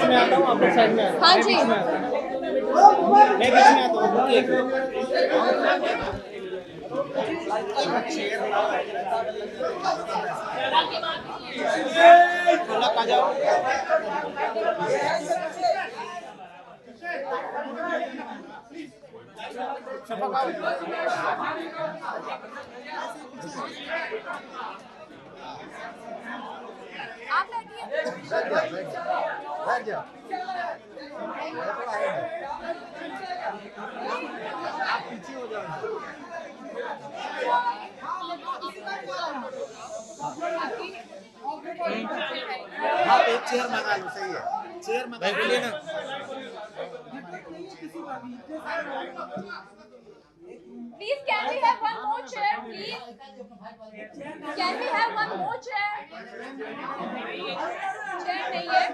में आता हूँ, आप लोग साइड में हाँ जी। मैं बीच में आता हूँ। रुकिए। अलग आ जाओ। आप बैठिए। हाँ एक चेयर मंगा लो, सही है, चेयर मंगा लो। बोलिए ना। Please, can we have one more chair, please? Can we have one more chair? Chair नहीं है?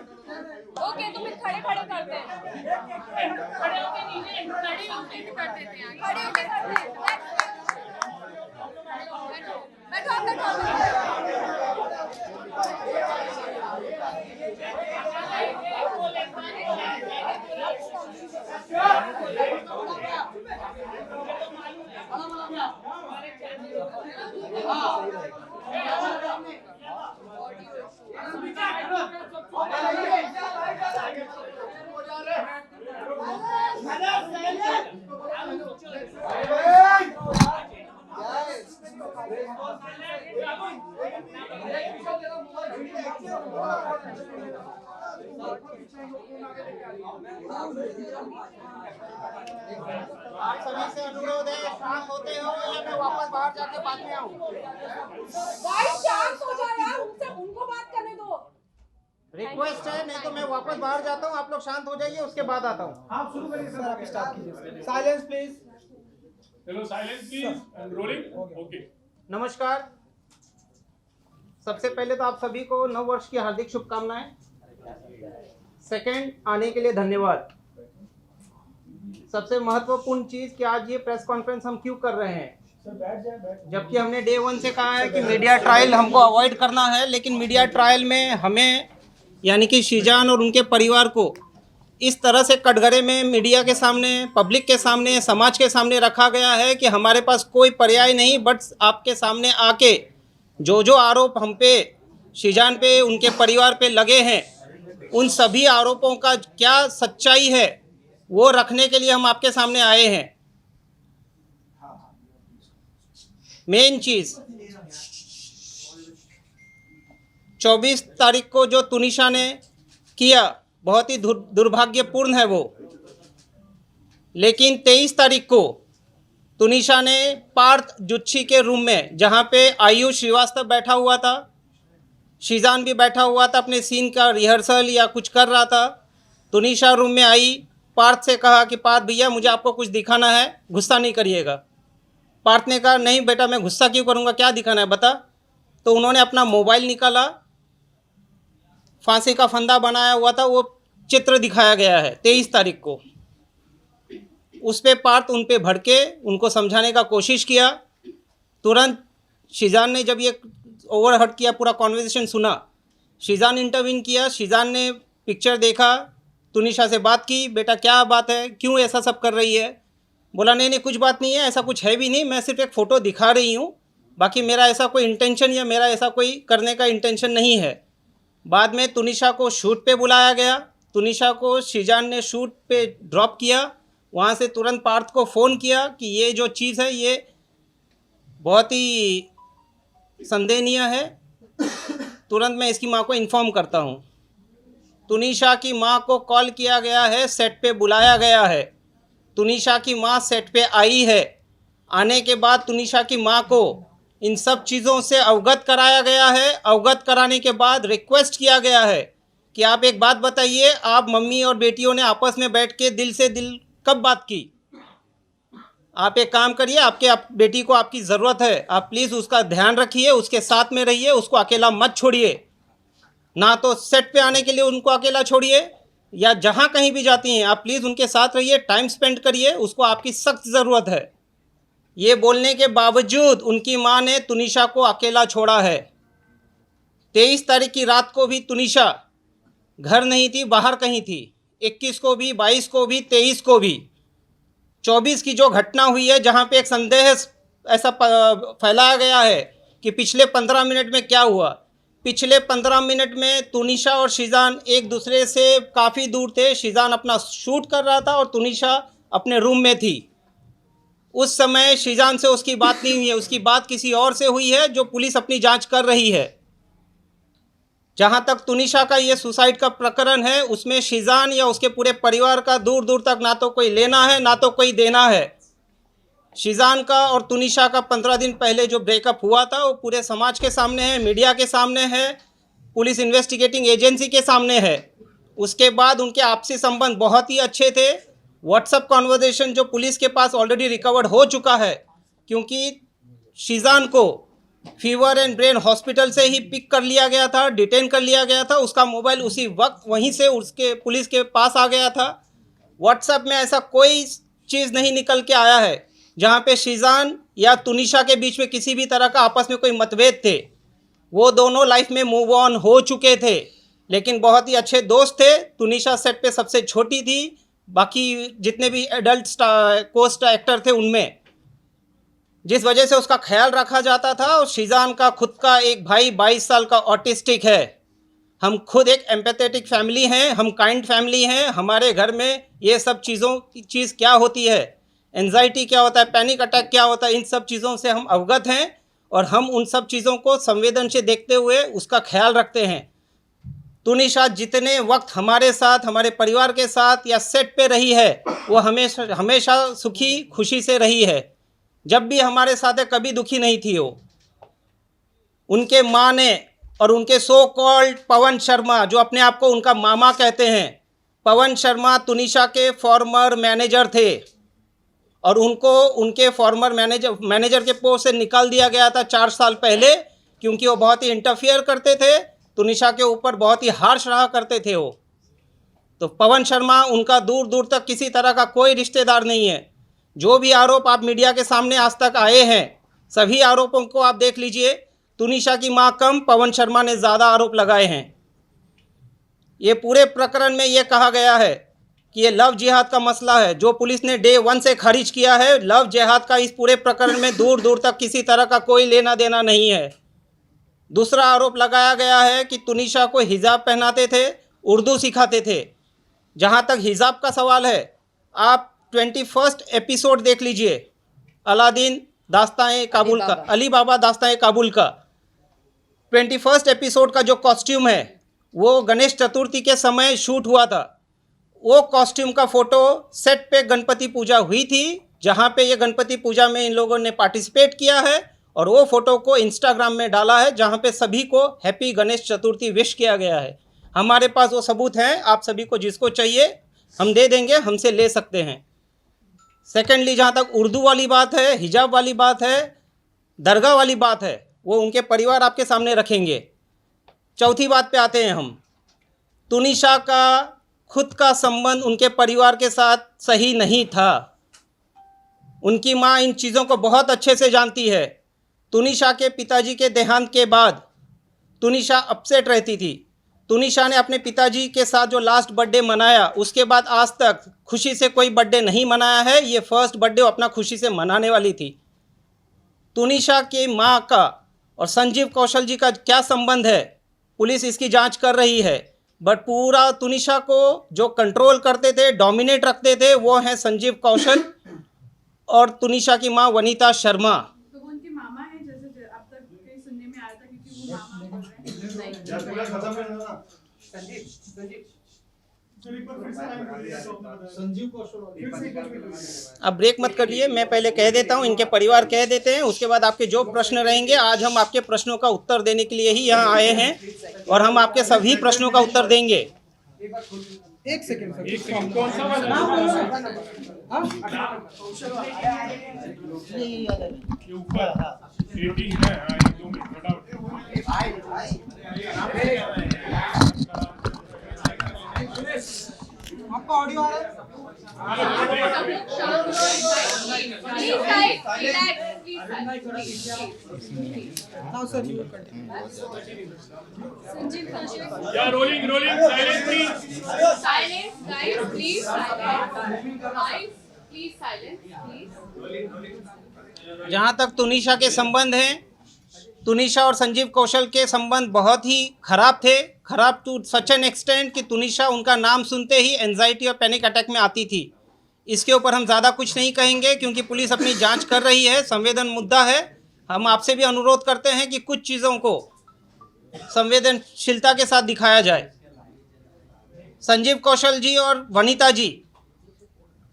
Okay, तो फिर खड़े खड़े करते हैं। खड़े होके नीचे कर देते हैं। खड़े होके करते हैं। बैठो बैठो आप सभी से अनुरोध है, शांत होते हो या मैं वापस बाहर जाके बाद में आऊँ। गाइस शांत हो जाओ यार, उनको बात करने दो। रिक्वेस्ट है, नहीं तो मैं वापस बाहर जाता हूँ। आप लोग शांत हो जाइए, उसके बाद आता हूँ। आप शुरू करिए सर, आप स्टार्ट कीजिए। Silence please. चलो silence please and rolling. Okay. नमस्कार। सबसे पहले तो आप सभी को नव वर्ष की हार्दिक शुभकामनाएं। सेकंड, आने के लिए धन्यवाद। सबसे महत्वपूर्ण चीज कि आज ये प्रेस कॉन्फ्रेंस हम क्यों कर रहे हैं, जबकि हमने डे 1 से कहा है कि मीडिया ट्रायल हमको अवॉइड करना है, लेकिन मीडिया ट्रायल में हमें यानी कि शीजान और उनके परिवार को इस तरह से कटघरे में मीडिया के सामने, पब्लिक के सामने, समाज के सामने रखा गया है कि हमारे पास कोई पर्याय नहीं, बट आपके सामने आके जो आरोप हम पे, शीजान पे, उनके परिवार पे लगे हैं, उन सभी आरोपों का क्या सच्चाई है वो रखने के लिए हम आपके सामने आए हैं। मेन चीज़ 24 तारीख को जो तुनिशा ने किया बहुत ही दुर्भाग्यपूर्ण है वो, लेकिन 23 तारीख को तुनिशा ने पार्थ जुच्छी के रूम में, जहाँ पे आयुष श्रीवास्तव बैठा हुआ था, शीजान भी बैठा हुआ था, अपने सीन का रिहर्सल या कुछ कर रहा था, तुनिशा रूम में आई, पार्थ से कहा कि पार्थ भैया मुझे आपको कुछ दिखाना है, गुस्सा नहीं करिएगा। पार्थ ने कहा नहीं बेटा मैं गुस्सा क्यों करूँगा, क्या दिखाना है बता। तो उन्होंने अपना मोबाइल निकाला, फांसी का फंदा बनाया हुआ था, वो चित्र दिखाया गया है 23 तारीख को। उस पे पार्थ उन पे भड़के, उनको समझाने का कोशिश किया। तुरंत शीजान ने जब ये ओवरहर्ट किया, पूरा कॉन्वर्सेशन सुना, शीजान इंटरवीन किया। शीजान ने पिक्चर देखा, तुनिशा से बात की, बेटा क्या बात है, क्यों ऐसा सब कर रही है। बोला नहीं कुछ बात नहीं है, ऐसा कुछ है भी नहीं, मैं सिर्फ एक फ़ोटो दिखा रही हूँ, बाकी मेरा ऐसा कोई इंटेंशन या मेरा ऐसा कोई करने का इंटेंशन नहीं है। बाद में तुनिशा को शूट पे बुलाया गया, तुनिशा को शीजान ने शूट पे ड्रॉप किया। वहाँ से तुरंत पार्थ को फ़ोन किया कि ये जो चीज़ है ये बहुत ही संदेहनीय है, तुरंत मैं इसकी माँ को इन्फॉर्म करता हूँ। तुनिशा की माँ को कॉल किया गया है, सेट पे बुलाया गया है। तुनिशा की माँ सेट पे आई है। आने के बाद तुनिशा की माँ को इन सब चीज़ों से अवगत कराया गया है। अवगत कराने के बाद रिक्वेस्ट किया गया है कि आप एक बात बताइए, आप मम्मी और बेटियों ने आपस में बैठ के दिल से दिल कब बात की। आप एक काम करिए, आपके बेटी को आपकी ज़रूरत है, आप प्लीज़ उसका ध्यान रखिए, उसके साथ में रहिए, उसको अकेला मत छोड़िए। ना तो सेट पे आने के लिए उनको अकेला छोड़िए, या जहाँ कहीं भी जाती हैं आप प्लीज़ उनके साथ रहिए, टाइम स्पेंड करिए, उसको आपकी सख्त ज़रूरत है। ये बोलने के बावजूद उनकी माँ ने तुनिशा को अकेला छोड़ा है। 23 तारीख की रात को भी तुनिशा घर नहीं थी, बाहर कहीं थी। 21 को भी, 22 को भी, 23 को भी। 24 की जो घटना हुई है, जहाँ पे एक संदेह ऐसा फैलाया गया है कि पिछले 15 मिनट में क्या हुआ। पिछले 15 मिनट में तुनिशा और शीजान एक दूसरे से काफ़ी दूर थे। शीजान अपना शूट कर रहा था और तुनिशा अपने रूम में थी। उस समय शीजान से उसकी बात नहीं हुई है, उसकी बात किसी और से हुई है, जो पुलिस अपनी जांच कर रही है। जहां तक तुनिशा का ये सुसाइड का प्रकरण है, उसमें शीजान या उसके पूरे परिवार का दूर दूर तक ना तो कोई लेना है ना तो कोई देना है। शीजान का और तुनिशा का 15 दिन पहले जो ब्रेकअप हुआ था, वो पूरे समाज के सामने है, मीडिया के सामने है, पुलिस इन्वेस्टिगेटिंग एजेंसी के सामने है। उसके बाद उनके आपसी संबंध बहुत ही अच्छे थे। व्हाट्सएप कॉन्वर्जेशन जो पुलिस के पास ऑलरेडी रिकवर्ड हो चुका है, क्योंकि शीजान को फीवर एंड ब्रेन हॉस्पिटल से ही पिक कर लिया गया था, डिटेन कर लिया गया था। उसका मोबाइल उसी वक्त वहीं से उसके पुलिस के पास आ गया था। व्हाट्सएप में ऐसा कोई चीज़ नहीं निकल के आया है जहाँ पे शीजान या तुनिशा के बीच में किसी भी तरह का आपस में कोई मतभेद थे। वो दोनों लाइफ में मूव ऑन हो चुके थे, लेकिन बहुत ही अच्छे दोस्त थे। तुनिशा सेट पे सबसे छोटी थी, बाकी जितने भी एडल्ट कोस्ट एक्टर थे उनमें, जिस वजह से उसका ख्याल रखा जाता था। और शीजान का खुद का एक भाई 22 साल का ऑटिस्टिक है। हम खुद एक एम्पैथेटिक फैमिली हैं, हम काइंड फैमिली हैं। हमारे घर में ये सब चीज़ क्या होती है, एंजाइटी क्या होता है, पैनिक अटैक क्या होता है, इन सब चीज़ों से हम अवगत हैं और हम उन सब चीज़ों को संवेदन से देखते हुए उसका ख्याल रखते हैं। तुनिशा जितने वक्त हमारे साथ, हमारे परिवार के साथ या सेट पे रही है, वो हमेशा सुखी खुशी से रही है। जब भी हमारे साथ है, कभी दुखी नहीं थी वो। उनके माँ ने और उनके सो कॉल्ड पवन शर्मा, जो अपने आप को उनका मामा कहते हैं, पवन शर्मा तुनिशा के फॉर्मर मैनेजर थे और उनको उनके फॉर्मर मैनेजर के पोस्ट से निकाल दिया गया था 4 साल पहले, क्योंकि वो बहुत ही इंटरफियर करते थे, तुनिशा के ऊपर बहुत ही हार्श रहा करते थे वो। तो पवन शर्मा उनका दूर दूर तक किसी तरह का कोई रिश्तेदार नहीं है। जो भी आरोप आप मीडिया के सामने आज तक आए हैं, सभी आरोपों को आप देख लीजिए। तुनिशा की मां कम, पवन शर्मा ने ज़्यादा आरोप लगाए हैं। ये पूरे प्रकरण में ये कहा गया है कि ये लव जिहाद का मसला है, जो पुलिस ने डे 1 से खारिज किया है। लव जिहाद का इस पूरे प्रकरण में दूर दूर तक किसी तरह का कोई लेना देना नहीं है। दूसरा आरोप लगाया गया है कि तुनिशा को हिजाब पहनाते थे, उर्दू सिखाते थे। जहाँ तक हिजाब का सवाल है, आप 21st एपिसोड देख लीजिए, अलादीन दास्तान काबुल का, अली बाबा दास्तान काबुल का 21st एपिसोड का जो कॉस्ट्यूम है, वो गणेश चतुर्थी के समय शूट हुआ था। वो कॉस्ट्यूम का फ़ोटो सेट पे गणपति पूजा हुई थी, जहाँ पे ये गणपति पूजा में इन लोगों ने पार्टिसिपेट किया है और वो फ़ोटो को इंस्टाग्राम में डाला है, जहाँ पे सभी को हैप्पी गणेश चतुर्थी विश किया गया है। हमारे पास वो सबूत हैं, आप सभी को जिसको चाहिए हम दे देंगे, हमसे ले सकते हैं। सेकेंडली, जहाँ तक उर्दू वाली बात है, हिजाब वाली बात है, दरगाह वाली बात है, वो उनके परिवार आपके सामने रखेंगे। चौथी बात पे आते हैं हम। तुनिशा का खुद का संबंध उनके परिवार के साथ सही नहीं था। उनकी माँ इन चीज़ों को बहुत अच्छे से जानती है। तुनिशा के पिताजी के देहांत के बाद तुनिशा अपसेट रहती थी। तुनिशा ने अपने पिताजी के साथ जो लास्ट बर्थडे मनाया, उसके बाद आज तक खुशी से कोई बर्थडे नहीं मनाया है। ये फर्स्ट बर्थडे अपना खुशी से मनाने वाली थी। तुनिशा की माँ का और संजीव कौशल जी का क्या संबंध है, पुलिस इसकी जांच कर रही है। बट पूरा तुनिशा को जो कंट्रोल करते थे, डोमिनेट रखते थे, वो हैं संजीव कौशल और तुनिशा की माँ वनीता शर्मा। तो वो उनके मामा हैं, जैसे अब तक कहीं सुनने में आया था, क्योंकि वो मामा बोल रहे हैं। संजीव कौशल। अब ब्रेक मत करिए, मैं पहले कह देता हूँ, इनके परिवार कह देते हैं, उसके बाद आपके जो प्रश्न रहेंगे, आज हम आपके प्रश्नों का उत्तर देने के लिए ही यहाँ आए हैं और हम आपके सभी प्रश्नों का उत्तर देंगे। एक सेकंड सर। एक सेकंड, कौन सा वाला? ये ऊपर 18 है। हाँ, ये 2 मिनट फटाफट। आपका ऑडियो आ रहा है? Please guys, relax, please. please silence. Now, sir, you will continue. Sanjeev Kaushal. Yeah, rolling, silence please. Silence, guys, please silence. Guys, please silence, please. जहाँ तक तुनिशा के संबंध हैं, तुनिशा और संजीव कौशल के संबंध बहुत ही खराब थे, खराब टू सच एन एक्सटेंट कि तुनिशा उनका नाम सुनते ही एंजाइटी और पैनिक अटैक में आती थी। इसके ऊपर हम ज़्यादा कुछ नहीं कहेंगे क्योंकि पुलिस अपनी जांच कर रही है, संवेदन मुद्दा है। हम आपसे भी अनुरोध करते हैं कि कुछ चीज़ों को संवेदनशीलता के साथ दिखाया जाए। संजीव कौशल जी और वनीता जी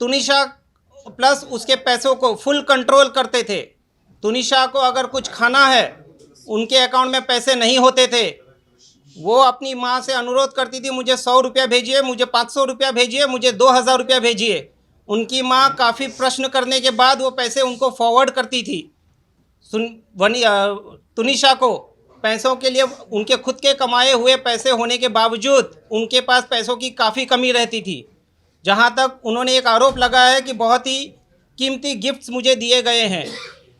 तुनिशा प्लस उसके पैसों को फुल कंट्रोल करते थे। तुनिशा को अगर कुछ खाना है, उनके अकाउंट में पैसे नहीं होते थे, वो अपनी माँ से अनुरोध करती थी, मुझे 100 रुपया भेजिए, मुझे 500 रुपया भेजिए, मुझे 2000 रुपया भेजिए। उनकी माँ काफ़ी प्रश्न करने के बाद वो पैसे उनको फॉरवर्ड करती थी। तुनिशा को पैसों के लिए उनके खुद के कमाए हुए पैसे होने के बावजूद उनके पास पैसों की काफ़ी कमी रहती थी। जहाँ तक उन्होंने एक आरोप लगाया है कि बहुत ही कीमती गिफ्ट्स मुझे दिए गए हैं।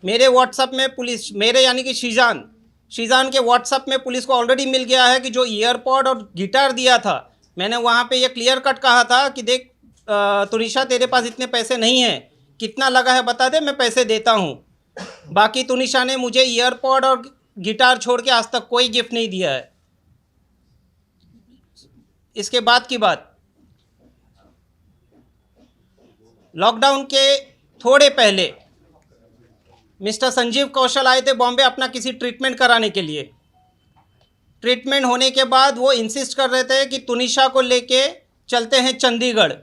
मेरे व्हाट्सएप में पुलिस, मेरे यानी कि शीजान के व्हाट्सएप में पुलिस को ऑलरेडी मिल गया है कि जो ईयरपॉड और गिटार दिया था, मैंने वहाँ पे ये क्लियर कट कहा था कि देख तुनिशा, तेरे पास इतने पैसे नहीं हैं, कितना लगा है बता दे, मैं पैसे देता हूँ। बाकी तुनिशा ने मुझे ईयरपॉड और गिटार छोड़ के आज तक कोई गिफ्ट नहीं दिया है। इसके बाद की बात, लॉकडाउन के थोड़े पहले मिस्टर संजीव कौशल आए थे बॉम्बे अपना किसी ट्रीटमेंट कराने के लिए। ट्रीटमेंट होने के बाद वो इंसिस्ट कर रहे थे कि तुनिशा को लेके चलते हैं चंडीगढ़।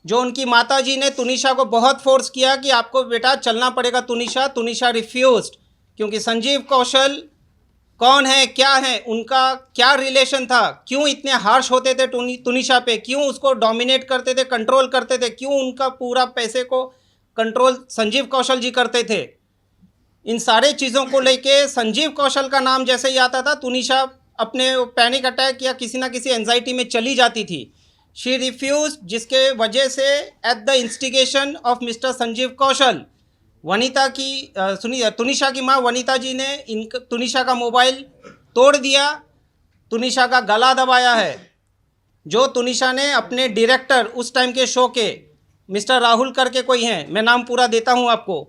जो उनकी माताजी ने तुनिशा को बहुत फोर्स किया कि आपको बेटा चलना पड़ेगा तुनिशा। तुनिशा रिफ्यूज्ड क्योंकि संजीव कौशल कौन है, क्या है, उनका क्या रिलेशन था, क्यों इतने हार्श होते थे तुनिशा पे, क्यों उसको डोमिनेट करते थे, कंट्रोल करते थे, क्यों उनका पूरा पैसे को कंट्रोल संजीव कौशल जी करते थे। इन सारे चीज़ों को लेके संजीव कौशल का नाम जैसे ही आता था, तुनिशा अपने पैनिक अटैक या किसी ना किसी एंजाइटी में चली जाती थी। शी रिफ्यूज, जिसके वजह से at the instigation of mister Sanjeev Kaushal, Vanita की तुनिशा की माँ वनीता जी ने तुनिशा का मोबाइल तोड़ दिया, तुनिशा का गला दबाया है। जो तुनिशा ने अपने डायरेक्टर उस टाइम के शो के मिस्टर राहुल करके कोई हैं, मैं नाम पूरा देता हूँ आपको,